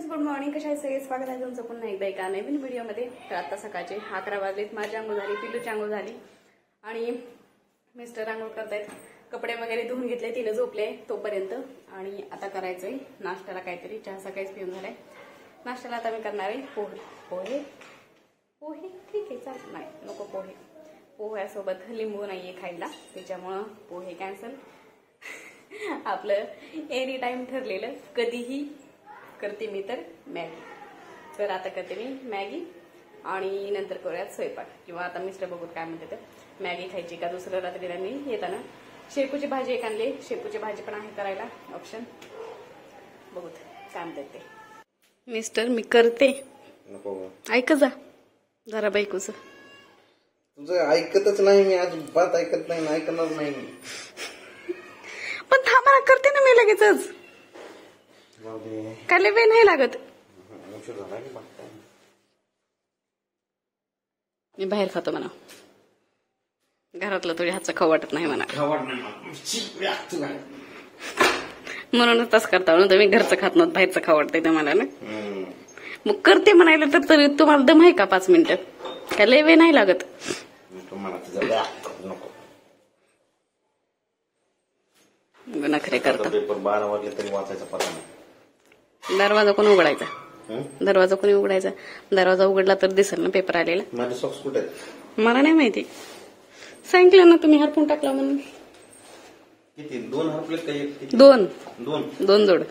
Friends, good morning. कशा आहे सगळे? स्वागत आहे तुमचं पुन्हा एकदा एका नवीन व्हिडिओमध्ये. तर आता सकाळचे 11 वाजलेत. माझी आंघोळ झाली, पिल्लूची आंघोळ झाली आणि मिस्टर आंघोळ करतायत. कपडे वगैरे धुवून घेतले, तिने झोपले तोपर्यंत. आणि आता करायचंय नाश्त्याला काहीतरी. चहा सकाळीच पिऊन झालाय. नाश्त्याला आता मी करणार आहे पोहे. ठीक आहे, चालेल. नाही नको पोहे. पोह्यासोबत लिंबू नाहीये खायला, त्याच्यामुळं पोहे कॅन्सल. आपलं एनी टाइम ठरलेलं. कधीही करते मी तर मॅगी. तर आता करते मी मॅगी आणि नंतर करूयात स्वयंपाक. किंवा आता मिस्टर बघूत काय म्हणते, तर मॅगी खायची का दुसरं रात्रीला मी येताना शेपूची भाजी एक आणली. शेपूची भाजी पण आहे करायला ऑप्शन. बघूत काय म्हणतात ते. मिस्टर मी करते, ऐक जा जरा बायकोच. तुझं ऐकतच नाही मी, आज बात ऐकत नाही, ऐकणार नाही मी. पण थांबा, करते ना मी लगेचच. काय वेळ नाही लागत. मी बाहेर खातो म्हणा. घरातलं तुझ्या हातचं खाऊ वाटत नाही म्हणा. म्हणूनच तसं करता म्हणून तुम्ही घरचं खात नाही, बाहेरचं खाऊ वाटतंय तुम्हाला ना. मग करते म्हणायला तर तरी तुम्हाला दम आहे का 5 मिनिटं? काय लय वेळ नाही लागत. नखरे करता. पेपर 12 वाजले तरी वाचायचा पत्ता नाही. दरवाजा कोण उघडायचा? दरवाजा कोणी उघडायचा? दरवाजा उघडला तर दिसेल ना पेपर आलेला. माझे सॉक्स कुठे आहेत? मला नाही माहिती. सांगितलं ना तुम्ही हरपून टाकला म्हणून. किती? 2 हरपले का? एक? 2 जोड.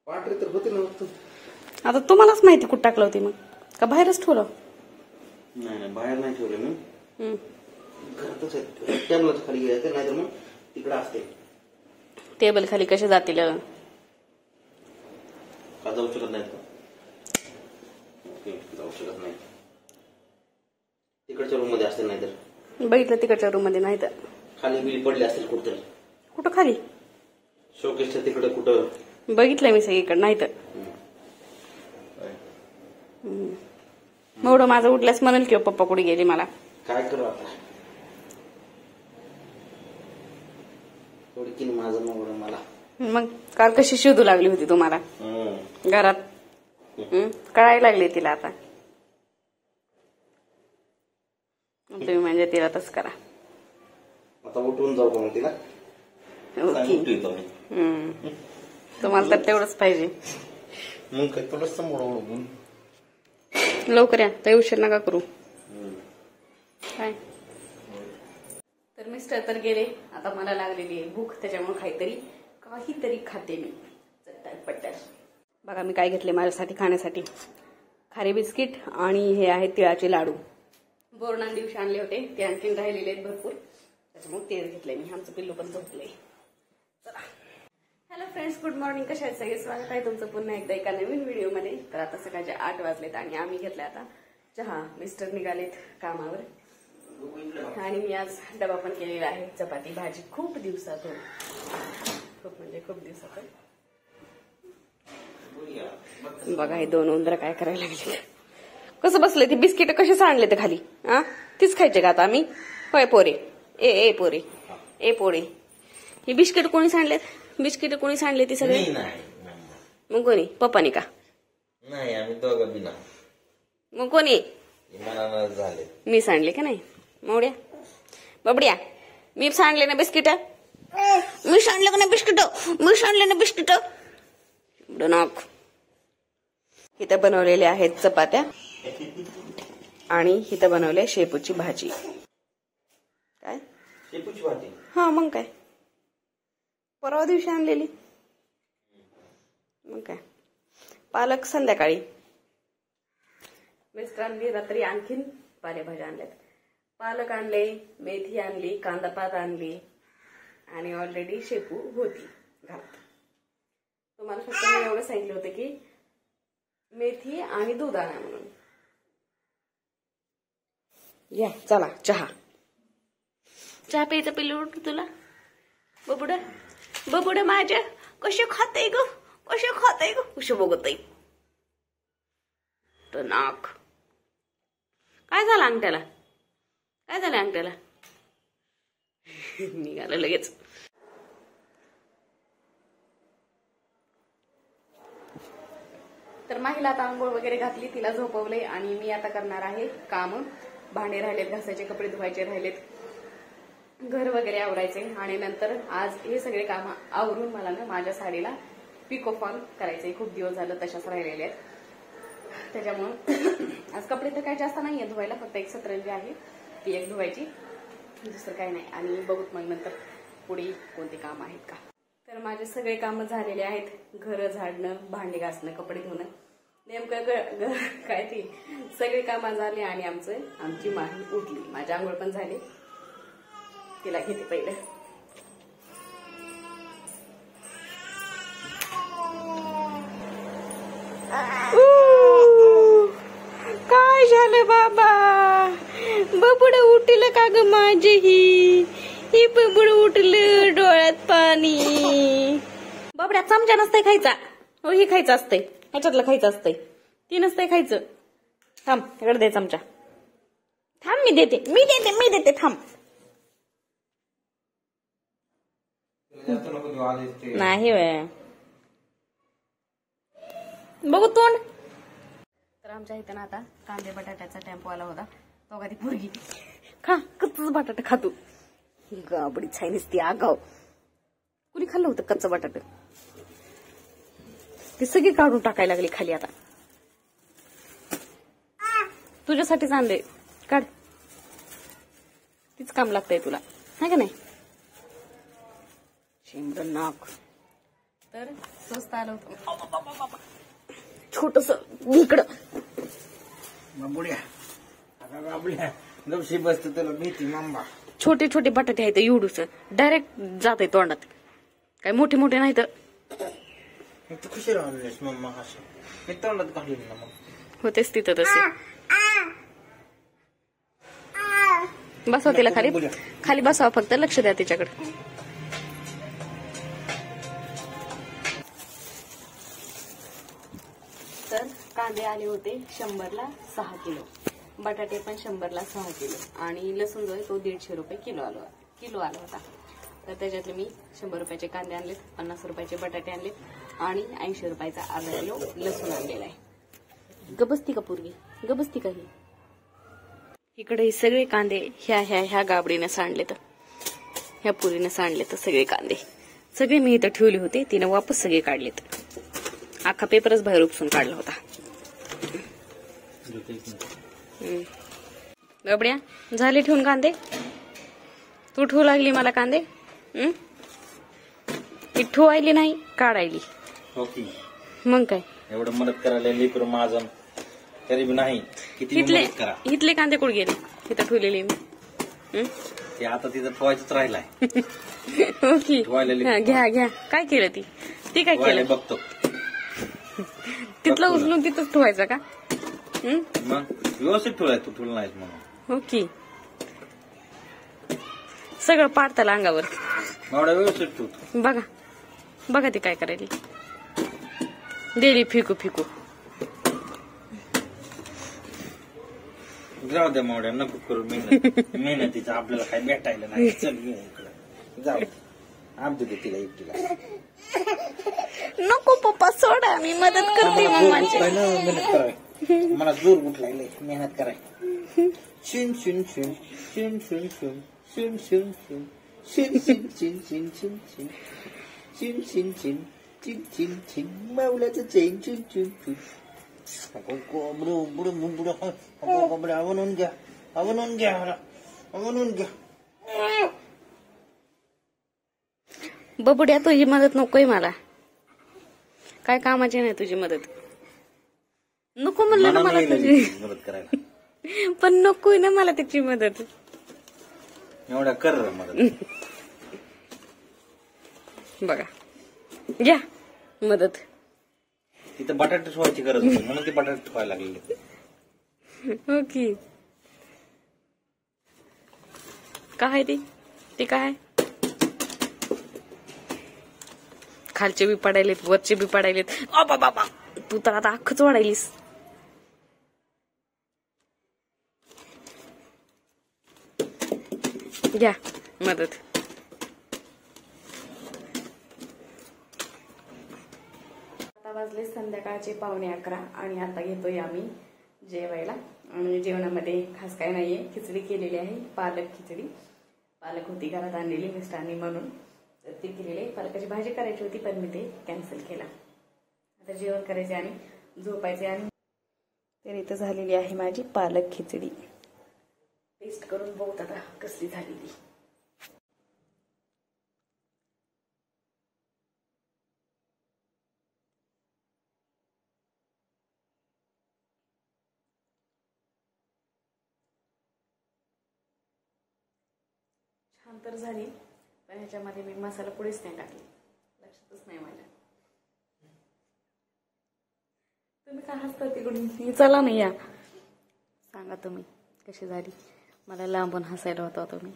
पांढरे तर होते ना. आता तुम्हालाच माहिती कुठं टाकलं होती मग, का बाहेरच ठेवलं? नाही बाहेर नाही ठेवले मी, घरातच आहे. टेबलाच्या खाली गेले, नाहीतर मग तिकडे असते. टेबल खाली कसे जातील? का जाऊ शकत नाही? जाऊ शकत नाही. तिकडच्या रूम मध्ये असते, नाहीतर बघितलं तिकडच्या रूम मध्ये. नाही तर खाली बिल पडले असतील कुठतरी. कुठं खाली? शोकेसच्या तिकडे कुठं बघितलंय मी सगळीकडे. नाही तर एवढं माझं उठल्यास म्हणाल की पप्पा कुठे गेली. मला काय करू आता? थोडी किन माझं मग मला. मग काल कशी शोधू लागली होती तुम्हाला घरात? कळायला लागले तिला आता. तुम्ही म्हणजे तिला तसं करा. आता उठून जाऊ का तिला? तुम्हाला तर तेवढंच पाहिजे. मग काय तुला समोर लवकर या, तर उशीर नका करू. काय तर मिस्टर तर गेले. आता मला लागलेली आहे भूक, त्याच्यामुळे काहीतरी खाते मी चटपट. बघा मी काय घेतले माझ्यासाठी खाण्यासाठी. खारे बिस्किट आणि हे आहेत तिळाचे लाडू. बोरणान दिवशी आणले होते, ते आणखीन राहिलेले आहेत भरपूर, त्याच्यामुळे तेच घेतले मी. आमचं पिल्लू पण झोपले. चला. Hello friends, good morning. कशा आहेत सगळे? स्वागत आहे तुमचं पुन्हा एकदा एका नवीन व्हिडिओमध्ये. तर आता सकाळचे 8 वाजलेत आणि आम्ही घेतला आता चहा. मिस्टर निघालेत कामावर आणि मी आज डबा पण केलेला आहे. चपाती भाजी. खूप दिवसातून बघा हे 2 उंदरं काय करायला लागले. कसं बसले? ती बिस्किट कसे सांडले ते खाली? तीच खायचे का आता आम्ही? होय पोरे. ए पोरे, ही बिस्किट कोणी सांडलेत? बिस्किट कोणी सांडले ती सगळे? मग कोणी? पप्पानी का? नाही, आम्ही दोघं बिना. मग कोणी? झाले. मी सांडले का नाही? मोड्या बबड्या, मी सांडले ना बिस्किट. मी सांडले का नाही बिस्किट? नाक. इथं बनवलेले आहेत चपात्या आणि इथं बनवले शेपूची भाजी. काय शेपूची भाजी? हा, मग काय परवा दिवशी आणलेली. मग काय पालक संध्याकाळी. मिस्टरांनी रात्री आणखीन पालेभाज्या आणल्यात. पालक आणले, मेथी आणली, कांदा पात आणली आणि ऑलरेडी शेपू होती घरात. तुम्हाला फक्त मी एवढं सांगितलं होतं की मेथी आणि दूध आणा म्हणून. या चला चहा प्यायचं पिल्लू तुला. बबुड माझ्या कसे खाते ग, कसे बघत आहे तर नाक. काय झालं अंगठ्याला? निघालं लगेच. तर माहीला आता आंघोळ वगैरे घातली, तिला झोपवले आणि मी आता करणार आहे काम. भांडे राहिलेत घासायचे, कपडे धुवायचे राहिलेत, घर वगैरे आवरायचे आणि नंतर आज हे सगळे काम आवरून मला ना माझ्या साडीला पिको फॉल करायचे. खूप दिवस झालं तशाच राहिलेले आहेत. त्याच्यामुळं आज कपडे तर काही जास्त नाहीये धुवायला, फक्त एक सतरंजी आहे ती एक धुवायची, दुसरं काही नाही. आणि बघूत मग नंतर पुढे कोणते काम आहेत का. तर माझे सगळे कामं झालेले आहेत. घर झाडणं, भांडे घासणं, कपडे धुणं, नेमकं काय ती सगळे कामं झाले आणि आमची माही उठली. माझी आंघोळ पण झाली, तिला घेते पहिले. काय झालं बाबा? बबड उठलं का ग माझी? ही बबड उठलं, डोळ्यात पाणी. बाबड्या चमचा नसतंय खायचा. हो, ही खायचं असतंय, ह्याच्यातलं खायचं असतंय, ती नसतंय खायचं. थांब, इकडे दे चमचा. थांब, मी देते थांब. नाही वय बघू तोंड. तर आमच्या इथं ना आता कांदे बटाट्याचा टेम्पो आला होता. तो कधी पोरगी खा कच्च बटाटा खातो. गाबडी चायनीज ती आगाव. कुणी खाल्लं होतं कच्चं बटाट? ती सगळी काढून टाकायला लागली खाली. आता तुझ्यासाठीच आणले, काढ. तीच काम लागतंय तुला, है का नाही? शेंबड नाक. तर स्वस्त आलं होतं छोटस इकडं. छोटे छोटे बटाटे आहेत एवढूच, डायरेक्ट जात आहे तोंडात. काय मोठे मोठे नाही तर होतेच तिथं तसे. बसवा तिला खाली, खाली बसवा, फक्त लक्ष द्या तिच्याकडे. तर कांदे आले होते 100ला 6 किलो, बटाटे पण 100ला 6 किलो आणि लसूण जो आहे तो 150 रुपये किलो आला होता. तर त्याच्यातले मी 100 रुपयाचे कांदे आणलेत, 50 रुपयाचे बटाटे आणलेत आणि 80 रुपयाचा अर्धा किलो लसूण आणलेला आहे. गबसती का पूर्वी, गबसती का ही? इकडे हे सगळे कांदे ह्या गाबडीनं सांडलेत, ह्या पुरीनं सांडलेत सगळे कांदे. सगळे मी इथं ठेवले होते, तिनं वापस सगळे काढलेत. अख्खा पेपरच बाहेर उपसून काढला होता. गबड्या झाले ठेवून कांदे? तू ठेवू लागली मला कांदे? ती ठेवायली नाही, काढायली. मग काय एवढं मदत करायला माझं तरी नाही. किती मदत करा. इथले कांदे कुठे गेले? इथं ठेवलेले मी. ते आता तिथं ठेवायचंच राहिलाय. ओके, घ्या. काय केलं ती काय केलं बघतो. तिथलं उचलून तिथंच ठेवायचं का? मग व्यवस्थित ठेवलाय, तू ठेवलं नाहीस म्हणून. ओके, सगळं पाडताल अंगावर. एवढा व्यवस्थित ठेवतो. बघा ती काय करायली. दिली फिकू. जाऊ द्या मावड्या, नको करू मेहनतीचं आपल्याला काय भेटायला नाही. चल इकडे जाऊ, आमचं दे तिला एकटीला. नको पप्पा, सोडा, मी मदत करते. मेहनत कराय, मला जोर उठलाय मेहनत कराय. शिन शिन शिन शिन शिन शिन शिन शिन शिन शिन शिन शिन शिन शिन शिन शिन शिन शिन चिन चिन चिन मावल्याचं चेन चिन चिन चिन. आवरून घ्या. बबुड्या, तुझी मदत नकोय मला. काय कामाची नाही तुझी मदत. नको म्हणलं ना मला तुझी मदत करायला, पण नकोय ना मला त्याची मदत. एवढा कर मदत. बघा, घ्या मदत. तिथं बटाटे ठेवायची गरज होती म्हणून ते बटाटे ठेवायला लागले. ओके, काय ते काय? खालचे बी पडायलेत, वरचे बी पडायलेत. बाबा, तू तर आता अख्खच वाढायलीस. घ्या मदत. आता वाजले संध्याकाळचे 11:15 आणि आता घेतोय आम्ही जेवायला. आणि जेवणामध्ये खास काय नाहीये, खिचडी केलेली आहे, पालक खिचडी. पालक होती घरात आणलेली मिस्टरांनी म्हणून, तर ती केलेली आहे. पालकाची भाजी करायची होती पण मी ते कॅन्सल केला. आता जेवण करायचे आणि झोपायचे. आणि तर इथं झालेली आहे माझी पालक खिचडी. टेस्ट करून बघत आता कसली झालेली. छान तर झाली, पण ह्याच्यामध्ये मी मसाला पुढेच नाही टाकली, लक्षातच नाही माझ्या. तुम्ही का हसता तिकडून? चला नाही या, सांगा तुम्ही कशी झाली. मला लांबून हसायला होता तुम्ही.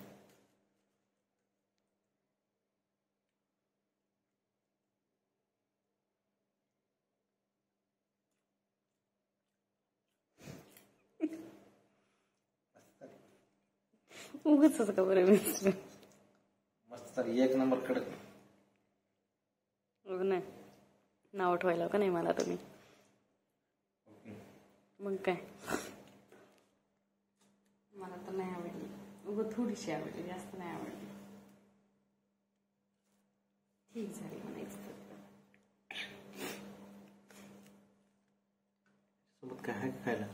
उगाच का बरं मिस्टर? मस्त एक नंबर कडक. नाही नाव ठेवायला का नाही मला तुम्ही? मग काय, मला तर नाही आवडली, उगं थोडीशी आवडली, जास्त नाही आवडली. ठीक झाली म्हणायचं. सोबत काय आहे खायला?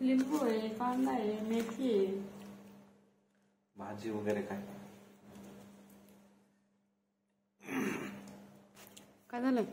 लिंबू आहे, कांदा आहे, मेथी आहे. भाजी वगैरे काय? काय झालं?